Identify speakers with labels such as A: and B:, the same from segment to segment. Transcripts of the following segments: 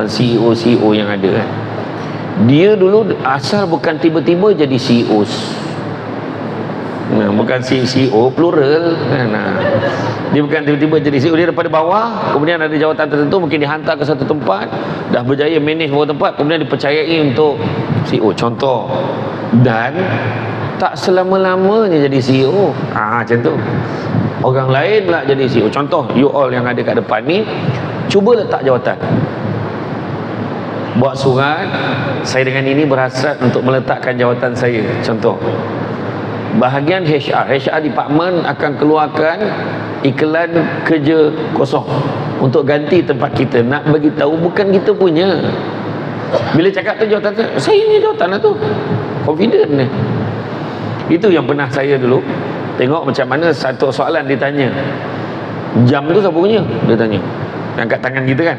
A: CEO yang ada kan. Dia dulu asal bukan tiba-tiba jadi CEO. Bukan CEO plural kan. Dia bukan tiba-tiba jadi CEO, dia daripada bawah, kemudian ada jawatan tertentu, mungkin dihantar ke satu tempat, dah berjaya manage beberapa tempat, kemudian dipercayai untuk CEO contoh. Dan tak selama-lamanya jadi CEO. Macam tu. Orang lain pula jadi CEO. Contoh, you all yang ada kat depan ni, cuba letak jawatan. Buat surat, saya dengan ini berhasrat untuk meletakkan jawatan saya. Contoh, bahagian HR department akan keluarkan iklan kerja kosong untuk ganti tempat kita. Nak bagi tahu bukan kita punya. Bila cakap tu jawatan saya ni jawatan lah tu. Confident ni. Itu yang pernah saya dulu tengok macam mana satu soalan ditanya. Jam tu siapa punya? Dia tanya. Angkat tangan kita kan.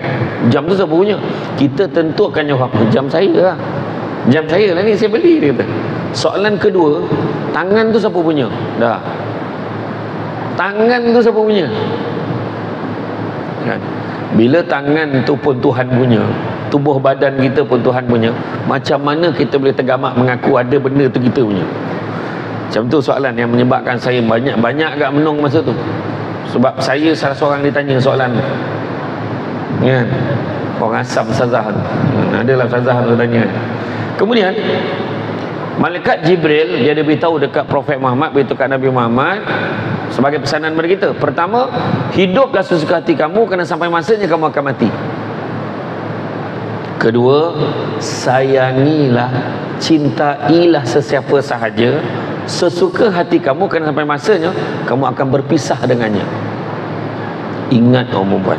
A: Jam tu siapa punya? Kita tentukan jawab. Jam saya lah. Jam saya lah ni, saya beli, dia kata. Soalan kedua, tangan tu siapa punya? Dah. Tangan tu siapa punya? Kan? Bila tangan tu pun Tuhan punya, tubuh badan kita pun Tuhan punya, macam mana kita boleh tergamak mengaku ada benda tu kita punya? Macam tu soalan yang menyebabkan saya banyak agak menung masa tu. Sebab saya salah seorang ditanya soalan tu. Kan? Orang asam Ustazah tu. Adalah Ustazah tu tanya. Kemudian Malaikat Jibril dia ada beritahu dekat Prophet Muhammad, beritahu kat Nabi Muhammad sebagai pesanan kepada kita. Pertama, hiduplah sesuka hati kamu kerana sampai masanya kamu akan mati. Kedua, sayangilah, cintailah sesiapa sahaja sesuka hati kamu kerana sampai masanya kamu akan berpisah dengannya. Ingat kaum perempuan,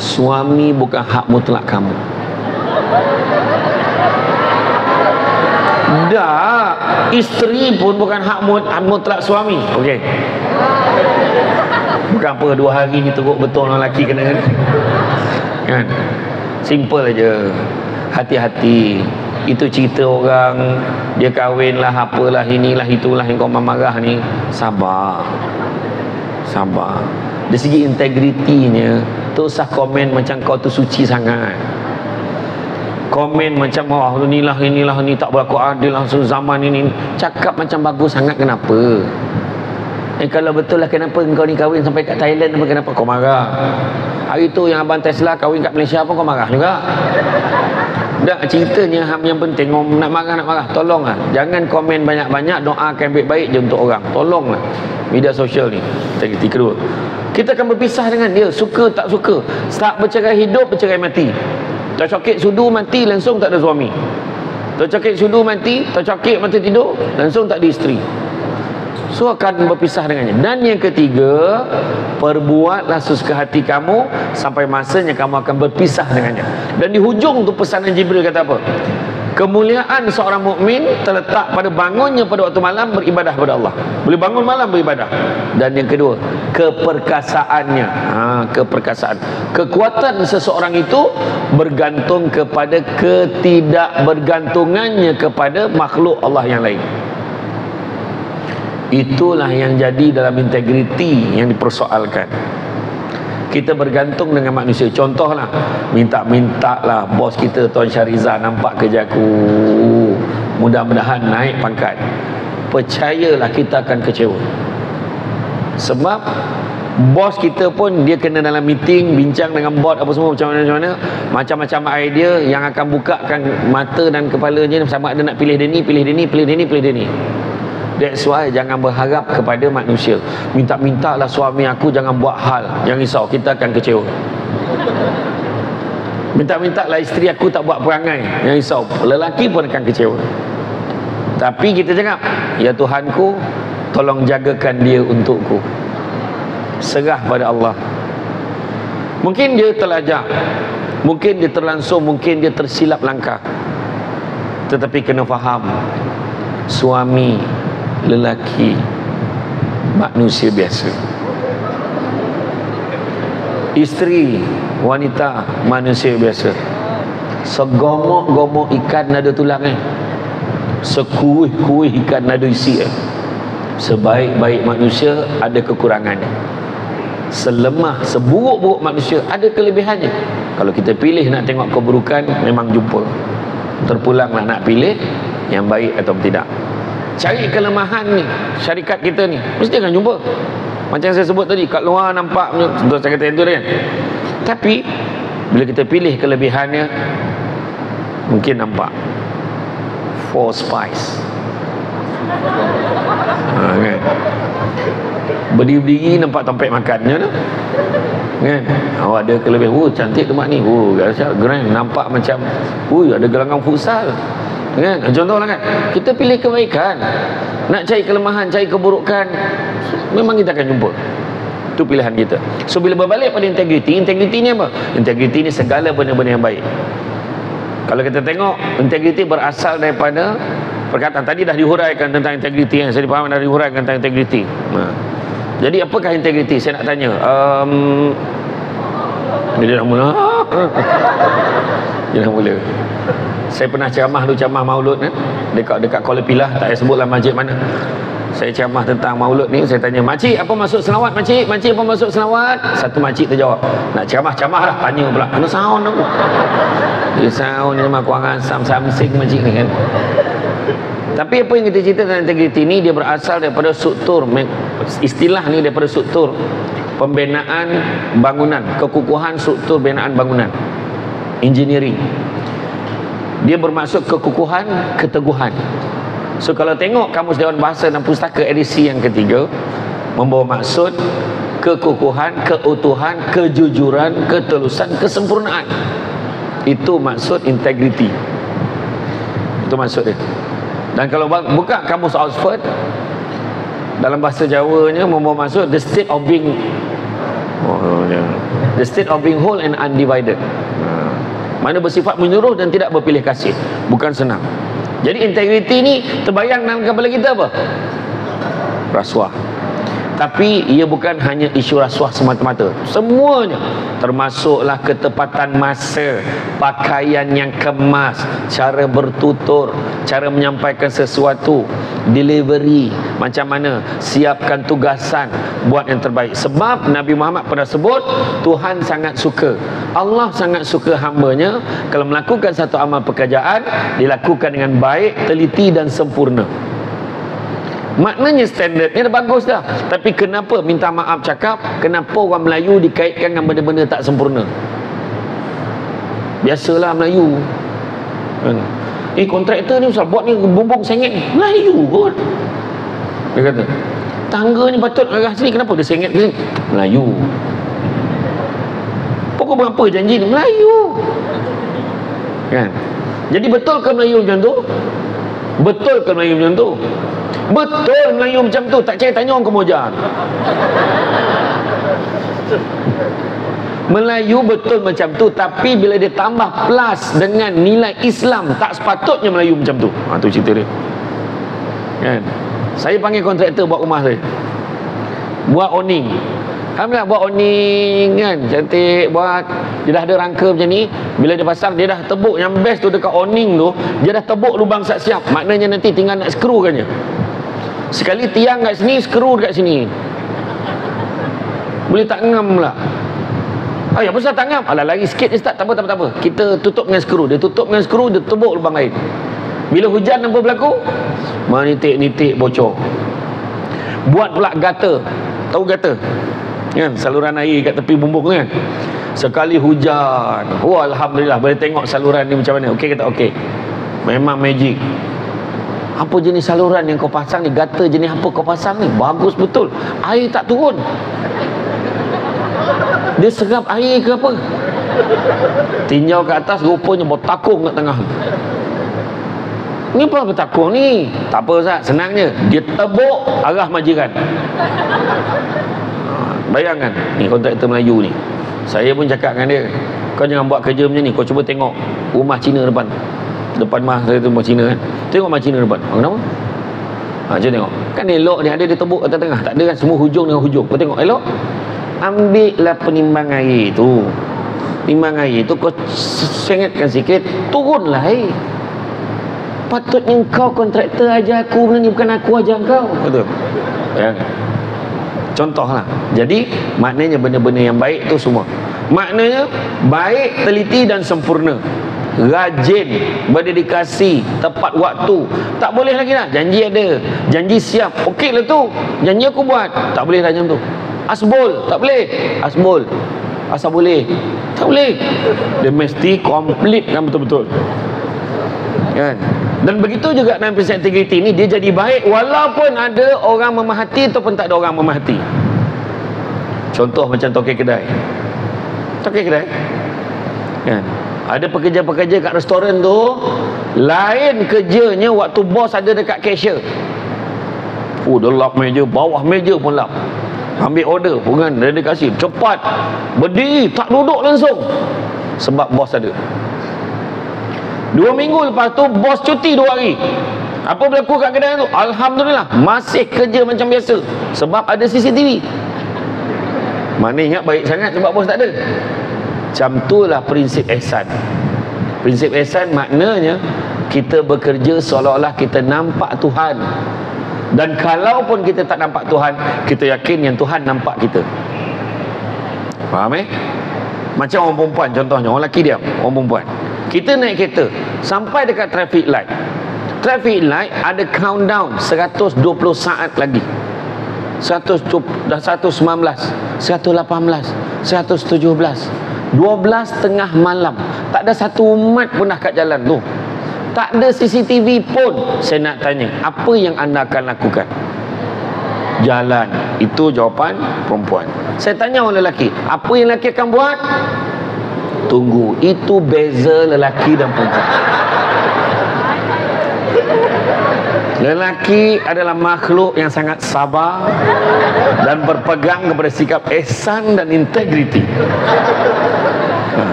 A: suami bukan hak mutlak kamu. Dah, isteri pun bukan hak mutlak suami. Okey. Bukan apa 2 hari ni teruk betul orang lelaki kena kan. Simple aja. Hati-hati. Itu cerita orang dia kahwin lah, apalah, inilah itulah yang kau marah ni. Sabar. Sabar. Dari segi integritinya, tak usah komen macam kau tu suci sangat. Komen macam inilah ni tak berlaku adil langsung zaman ini. Cakap macam bagus sangat, kenapa? Kalau betul lah kenapa kau ni kahwin sampai kat Thailand, kenapa kau marah? Hari tu yang abang Tesla kahwin kat Malaysia pun kau marah juga. Tak, ceritanya yang penting nak marah tolonglah jangan komen banyak-banyak, doakan baik-baik je untuk orang. Tolonglah media sosial ni. Integriti kedua, kita akan berpisah dengan dia, suka tak suka. Start bercerai hidup, bercerai mati. Tercokit sudu mati, langsung tak ada suami. Tercokit sudu mati, tercokit mati tidur, langsung tak ada isteri. So akan berpisah dengannya. Dan yang ketiga, perbuatlah sesuka hati kamu sampai masanya kamu akan berpisah dengannya. Dan di hujung tu pesanan Jibril kata apa? Kemuliaan seorang mukmin terletak pada bangunnya pada waktu malam beribadah kepada Allah. Boleh bangun malam beribadah. Dan yang kedua, keperkasaannya. Keperkasaan. Kekuatan seseorang itu bergantung kepada ketidakbergantungannya kepada makhluk Allah yang lain. Itulah yang jadi dalam integriti yang dipersoalkan. Kita bergantung dengan manusia. Contohlah, minta lah bos kita Tuan Syariza nampak kerja aku, mudah-mudahan naik pangkat. Percayalah kita akan kecewa. Sebab bos kita pun dia kena dalam meeting, bincang dengan board apa semua macam-macam idea yang akan bukakan mata dan kepalanya sama ada nak pilih dia ni, pilih dia ni, pilih dia ni, pilih dia ni. That's why jangan berharap kepada manusia. Minta-mintalah suami aku jangan buat hal, jangan risau, kita akan kecewa. Minta-mintalah isteri aku tak buat perangai, jangan risau, lelaki pun akan kecewa. Tapi kita cakap, ya Tuhanku, tolong jagakan dia untukku. Serah pada Allah. Mungkin dia terlajak, mungkin dia terlangsung, mungkin dia tersilap langkah. Tetapi kena faham, suami lelaki manusia biasa, isteri wanita manusia biasa. Segomok-gomok ikan ada tulangnya, sekuih-kuih ikan ada isi. Sebaik-baik manusia ada kekurangannya, selemah seburuk-buruk manusia ada kelebihannya. Kalau kita pilih nak tengok keburukan, memang jumpa. Terpulanglah nak pilih yang baik atau tidak. Cari kelemahan ni syarikat kita ni, mesti akan jumpa. Macam saya sebut tadi, kat luar nampak contoh saya kata itu kan. Tapi bila kita pilih kelebihannya, mungkin nampak 4 spice. Kan? Berdiri-berdiri nampak tempat makannya tu. Kan? Awak ada kelebihan, cantik tempat ni, grand, nampak macam ada gelanggang futsal. Kan? Contohlah kan, kita pilih kebaikan. Nak cari kelemahan, cari keburukan, memang kita akan jumpa. Itu pilihan kita. So bila berbalik pada integriti ni apa? Integriti ni segala benda-benda yang baik. Kalau kita tengok, integriti berasal daripada perkataan tadi dah dihuraikan tentang integriti kan. Saya faham dah dihuraikan tentang integriti. Jadi apakah integriti? Saya nak tanya. Dia dah mula. Dia dah mula. Saya pernah ceramah maulud kan? Dekat Kuala Pilah, tak payah sebutlah masjid mana. Saya ceramah tentang maulud ni, saya tanya, "Makcik, apa maksud selawat, makcik? Makcik, apa maksud selawat?" Satu makcik terjawab. Nak ceramah lah, tanya pula. Mana sound aku? Dia sound ni memang kurang asam samsing makcik ni kan. Tapi apa yang kita cerita tentang integriti ni, dia berasal daripada struktur, istilah ni daripada struktur pembinaan bangunan, kekukuhan struktur binaan bangunan, engineering. Dia bermaksud kekukuhan, keteguhan. So kalau tengok Kamus Dewan Bahasa dan Pustaka edisi yang ketiga, membawa maksud kekukuhan, keutuhan, kejujuran, ketelusan, kesempurnaan. Itu maksud integriti. Itu maksud dia. Dan kalau buka Kamus Oxford, dalam bahasa Jawanya membawa maksud the state of being whole and undivided. Mana bersifat menyeluruh dan tidak berpilih kasih. Bukan senang. Jadi integriti ni terbayang dalam kepala kita apa? Rasuah. Tapi ia bukan hanya isu rasuah semata-mata. Semuanya, termasuklah ketepatan masa, pakaian yang kemas, cara bertutur, cara menyampaikan sesuatu, delivery, macam mana, siapkan tugasan, buat yang terbaik. Sebab Nabi Muhammad pernah sebut, Tuhan sangat suka, Allah sangat suka hambanya kalau melakukan satu amal pekerjaan, dilakukan dengan baik, teliti dan sempurna. Maknanya standardnya dah bagus dah. Tapi kenapa, minta maaf cakap, kenapa orang Melayu dikaitkan dengan benda-benda tak sempurna? Biasalah Melayu kan? Kontraktor ni Ustaz buat ni bumbung sengit, Melayu kot. Dia kata tangga ni patut arah sini, kenapa dia sengit ke sini? Melayu. Pokok berapa janji ni? Melayu kan? Jadi betul ke Melayu macam tu? Betul ke Melayu macam tu? Betul Melayu macam tu. Tak cari tanya orang Kemojan. Melayu betul macam tu. Tapi bila dia tambah plus dengan nilai Islam, tak sepatutnya Melayu macam tu. Tu cerita dia kan? Saya panggil kontraktor buat rumah saya, buat awning. Alhamdulillah buat awning kan, cantik buat. Dia dah ada rangka macam ni. Bila dia pasang, dia dah tebuk. Yang best tu dekat awning tu, dia dah tebuk lubang siap-siap. Maknanya nanti tinggal nak skrukannya. Sekali tiang kat sini, skru dekat sini. Boleh tak ngam pula. Ya pasal tak ngam? Alah lari sikit je start. Tak apa. Kita tutup dengan skru. Dia tutup dengan skru, dia tebuk lubang lain. Bila hujan apa berlaku? Menitik-nitik bocor. Buat pula gutter. Tahu gutter? Kan? Saluran air kat tepi bumbung kan? Sekali hujan, alhamdulillah boleh tengok saluran ni macam mana. Okey ke tak okey? Memang magic. Apa jenis saluran yang kau pasang ni? Gutter jenis apa kau pasang ni? Bagus betul. Air tak turun. Dia serap air ke apa? Tinjau ke atas, rupanya bertakung kat tengah. Ni apa bertakung ni? Tak apa Ustaz, senangnya dia tebuk arah majiran. Bayangkan ni kontraktor Melayu ni. Saya pun cakap dengan dia, kau jangan buat kerja macam ni. Kau cuba tengok rumah Cina depan rumah saya tu, rumah Cina kan. Tengok rumah Cina depan. Kenapa? Cuba tengok. Kan elok dia ada, dia tebuk kat tengah. Tak ada kan, semua hujung dengan hujung. Kau tengok elok. Ambillah penimbang air tu. Timbang air tu kau sengitkan sikit, turunlah air. Patutnya kau kontraktor ajar aku benda ni, bukan aku ajar kau. Betul. Bayangkan. Contohlah. Jadi maknanya benda-benda yang baik tu semua. Maknanya baik, teliti dan sempurna, rajin, berdedikasi, tepat waktu. Tak boleh lagi dah, janji ada, janji siap, okey lah tu, janji aku buat, tak boleh dah macam tu. Asbol, tak boleh. Asbol, asal boleh, tak boleh. Dia mesti komplit kan, betul-betul kan. Dan begitu juga dalam prinsip integriti ni, dia jadi baik walaupun ada orang memahati ataupun tak ada orang memahati. Contoh macam tokek kedai kan, ada pekerja-pekerja kat restoran tu, lain kerjanya waktu bos ada dekat cashier. Dia lap meja, bawah meja pun lap, ambil order pun kan, dedikasi, cepat, berdiri, tak duduk langsung, sebab bos ada. 2 minggu lepas tu bos cuti 2 hari. Apa berlaku kat kedai tu? Alhamdulillah, masih kerja macam biasa, sebab ada CCTV. Mana ingat baik sangat sebab bos tak ada. Macam itulah prinsip ihsan. Prinsip ihsan maknanya kita bekerja seolah-olah kita nampak Tuhan. Dan kalaupun kita tak nampak Tuhan, kita yakin yang Tuhan nampak kita. Faham Macam orang perempuan contohnya, orang lelaki diam, orang perempuan. Kita naik kereta sampai dekat traffic light. Traffic light ada countdown 120 saat lagi. 119, 118, 117, 12 tengah malam. Tak ada satu umat pun dah kat jalan tu. Tak ada CCTV pun. Saya nak tanya, apa yang anda akan lakukan? Jalan. Itu jawapan perempuan. Saya tanya orang lelaki, apa yang lelaki akan buat? Tunggu. Itu beza lelaki dan perempuan. Lelaki adalah makhluk yang sangat sabar dan berpegang kepada sikap ihsan dan integriti.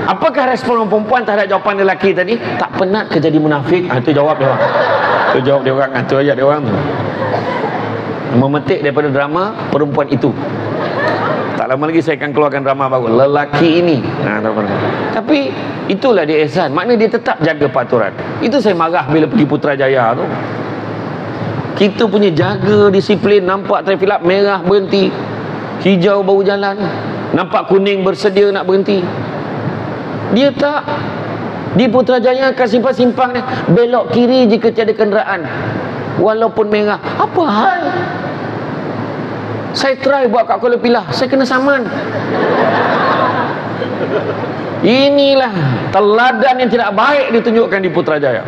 A: Apakah respon orang perempuan terhadap jawapan lelaki tadi? Tak penat ke jadi munafik? Itu jawab dia orang. Itu jawab dia orang. Itu ayat dia orang tu. Memetik daripada drama perempuan itu. Tak lama lagi saya akan keluarkan drama baru, lelaki ini. Tapi itulah dia ihsan. Maknanya dia tetap jaga peraturan. Itu saya marah bila pergi Putrajaya tu. Kita punya jaga disiplin. Nampak traffic light merah berhenti, hijau baru jalan, nampak kuning bersedia nak berhenti. Dia tak. Di Putrajaya akan simpang-simpang ni, belok kiri jika tiada kenderaan walaupun merah. Apa hal? Saya try buat kat Kuala Pilah, saya kena saman. Inilah teladan yang tidak baik ditunjukkan di Putrajaya.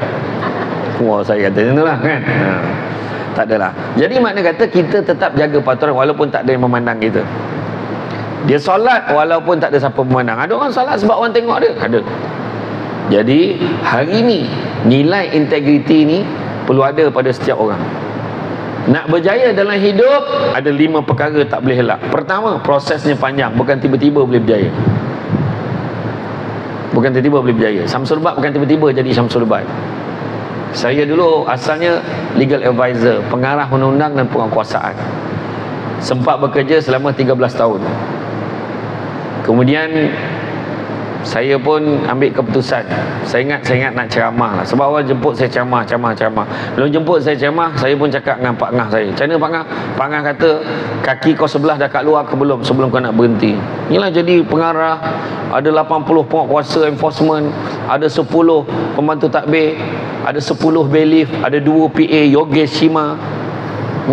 A: Wah, saya kata itulah kan. Tak adalah. Jadi makna kata kita tetap jaga peraturan walaupun tak ada yang memandang kita. Dia solat walaupun tak ada siapa memandang. Ada orang solat sebab orang tengok dia. Ada. Jadi hari ini nilai integriti ni perlu ada pada setiap orang. Nak berjaya dalam hidup, ada 5 perkara tak boleh elak. Pertama, prosesnya panjang, bukan tiba-tiba boleh berjaya. Bukan tiba-tiba boleh berjaya. Syamsul Bab bukan tiba-tiba jadi Syamsul Bab. Saya dulu asalnya legal advisor, pengarah undang-undang dan penguasaan. Sempat bekerja selama 13 tahun. Kemudian saya pun ambil keputusan. Saya ingat nak ceramah lah. Sebab orang jemput saya ceramah. Belum jemput saya ceramah, saya pun cakap dengan Pak Ngah saya. Macam mana Pak Ngah? Pak Ngah kata, kaki kau sebelah dah kat luar ke belum sebelum kau nak berhenti? Inilah jadi pengarah. Ada 80 penguasa enforcement, ada 10 pembantu takbir, ada 10 bailiff, ada 2 PA Yogesh Shima.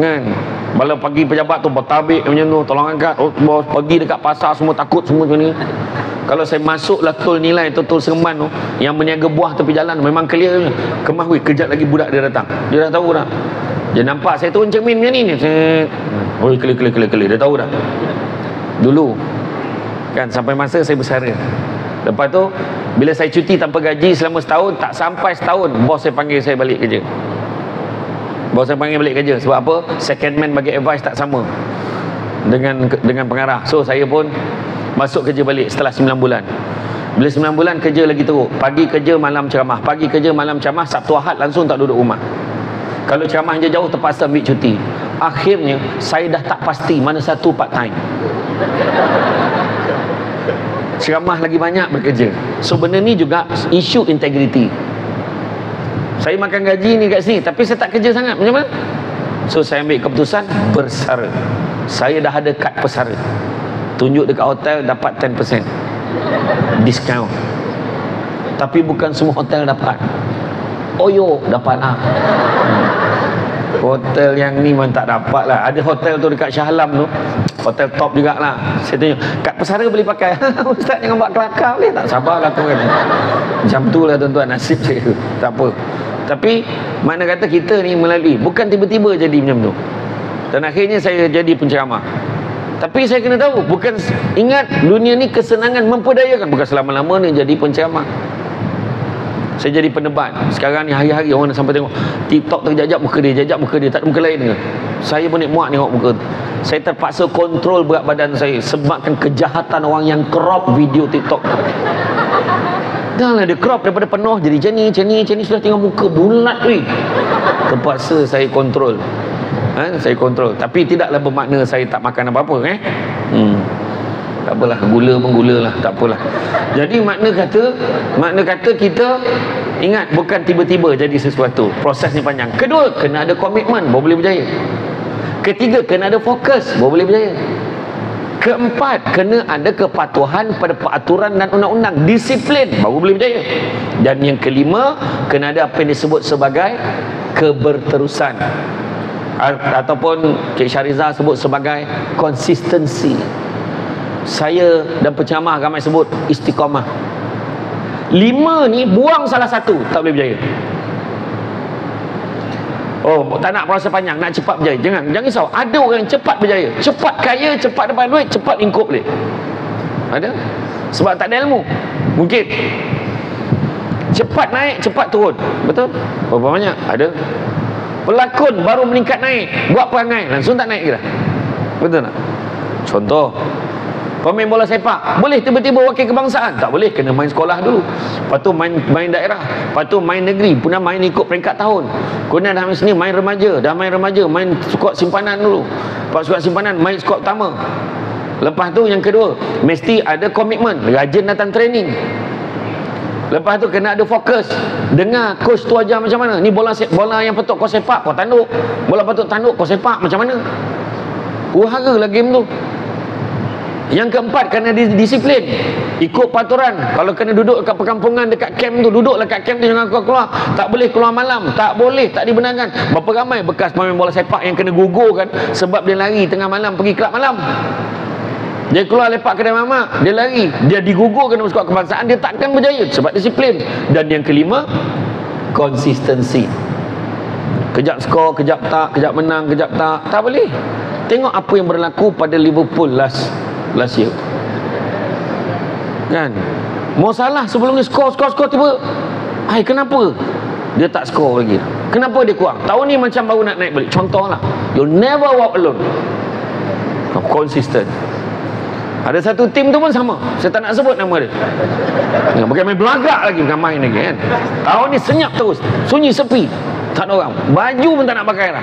A: Kan? Bila pagi pejabat tu bertabik macam tu, tolong angkat, bos pergi dekat pasar semua takut semua macam ni. Kalau saya masuklah tol nilai tu, tol Seremban tu yang berniaga buah tepi jalan, memang clear. Kemah weh, kejap lagi budak dia datang. Dia dah tahu dah. Dia nampak saya turun cermin macam ni. Oh, clear. Dia tahu dah. Dulu kan sampai masa saya bersara. Lepas tu bila saya cuti tanpa gaji selama setahun, tak sampai setahun bos saya panggil saya balik kerja. Bos saya panggil balik kerja. Sebab apa? Second man bagi advice tak sama dengan pengarah. So saya pun masuk kerja balik setelah 9 bulan. Bila 9 bulan kerja lagi teruk. Pagi kerja, malam ceramah. Pagi kerja, malam ceramah. Sabtu Ahad langsung tak duduk rumah. Kalau ceramah je jauh, terpaksa ambil cuti. Akhirnya saya dah tak pasti mana satu part time. Ceramah lagi banyak bekerja. So benda ni juga isu integriti. Saya makan gaji ni kat sini, tapi saya tak kerja sangat. Macam mana? So saya ambil keputusan bersara. Saya dah ada kad pesara. tunjuk dekat hotel dapat 10% discount. Tapi bukan semua hotel dapat. Oyo dapat lah. Hotel yang ni memang tak dapat lah. Ada hotel tu dekat Shah Alam tu, hotel top jugalah. Saya tanya, kat pesara boleh pakai. Ustaz jangan buat kelakar boleh tak? Sabarlah tu kan. Macam tu lah tuan-tuan, nasib saya. Tak apa. Tapi mana kata kita ni melalui, bukan tiba-tiba jadi macam tu. Dan akhirnya saya jadi penceramah. Tapi saya kena tahu, bukan, ingat dunia ni kesenangan memperdayakan, bukan selama-lama ni jadi penceramah. Saya jadi penebat. Sekarang ni hari-hari orang sampai tengok TikTok terjajak muka dia, jajak muka dia, tak ada muka lain ke? Saya pun muak tengok muka tu. Saya terpaksa kontrol berat badan saya sebabkan kejahatan orang yang crop video TikTok. Dah lah dia crop daripada penuh jadi macam ni sudah tengok muka bulat weh. Terpaksa saya kontrol. Saya kontrol. Tapi tidaklah bermakna saya tak makan apa-apa tak apalah, gula pun gula lah, tak apalah. Jadi makna kata kita ingat, bukan tiba-tiba jadi sesuatu, prosesnya panjang. Kedua, kena ada komitmen baru boleh berjaya. Ketiga, kena ada fokus baru boleh berjaya. Keempat, kena ada kepatuhan pada peraturan dan undang-undang, disiplin baru boleh berjaya. Dan yang kelima, kena ada apa yang disebut sebagai keberterusan, ataupun Cik Syarizal sebut sebagai konsistensi. Saya dan penceramah ramai sebut istiqamah. 5 ni buang salah satu tak boleh berjaya. Oh, tak nak proses panjang, nak cepat berjaya. Jangan risau. Ada orang yang cepat berjaya, cepat kaya, cepat dapat duit, cepat lingkup boleh. Ada. Sebab tak ada ilmu. Mungkin cepat naik, cepat turun. Betul? Berapa banyak? Ada. Pelakon baru meningkat naik, buat perangai langsung tak naik ke dah? Betul tak? Contoh, pemain bola sepak boleh tiba-tiba wakil kebangsaan? Tak boleh, kena main sekolah dulu, lepas tu main daerah, lepas tu main negeri, pernah main ikut peringkat tahun, kemudian dah main sini main remaja, main skuad simpanan dulu, lepas skuad simpanan main skuad utama. Lepas tu yang kedua, mesti ada komitmen, rajin datang training. Lepas tu kena ada fokus. Dengar coach tu ajar macam mana. Ni bola yang patut kau sepak, kau tanduk. Bola patut tanduk, kau sepak macam mana. Uhara lah game tu. Yang keempat, kena disiplin, ikut peraturan. Kalau kena duduk dekat perkampungan, dekat camp tu, duduklah kat camp tu, jangan keluar. Tak boleh keluar malam, tak boleh, tak dibenarkan. Berapa ramai bekas pemain bola sepak yang kena gugurkan sebab dia lari tengah malam pergi kelab malam. Dia keluar lepak kedai mamak, dia lari, dia digugurkan dalam skuad kebangsaan, dia takkan berjaya sebab disiplin. Dan yang kelima, konsistensi. Kejap skor, kejap tak, kejap menang, kejap tak, tak boleh. Tengok apa yang berlaku pada Liverpool last year kan. Mo Salah sebelum ni skor tiba, kenapa dia tak skor lagi? Kenapa dia kurang? Tahun ni macam baru nak naik balik. Contohlah, you'll never walk alone. Konsisten. Ada satu tim tu pun sama, saya tak nak sebut nama dia. Bukan main belagak lagi, bukan main lagi kan. Tahun ni senyap terus, sunyi sepi, tak ada orang, baju pun tak nak pakai lah.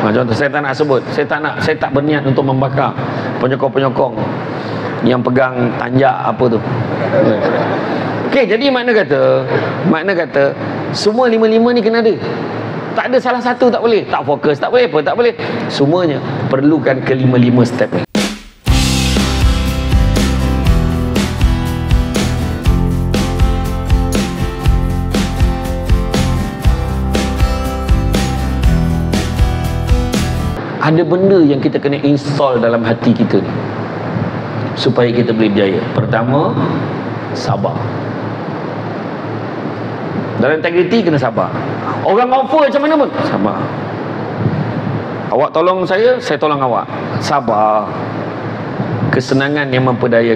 A: Contoh, saya tak nak sebut, saya tak berniat untuk membakar penyokong-penyokong yang pegang tanjak apa tu. Okey, jadi makna kata semua lima-lima ni kena ada. Tak ada salah satu tak boleh, tak fokus tak boleh, apa tak boleh. Semuanya perlukan kelima-lima step ni. Ada benda yang kita kena install dalam hati kita ni supaya kita boleh berjaya. Pertama, sabar. Dalam integriti kena sabar. Orang offer macam mana pun sabar. Awak tolong saya tolong awak. Sabar. Kesenangan yang memperdaya.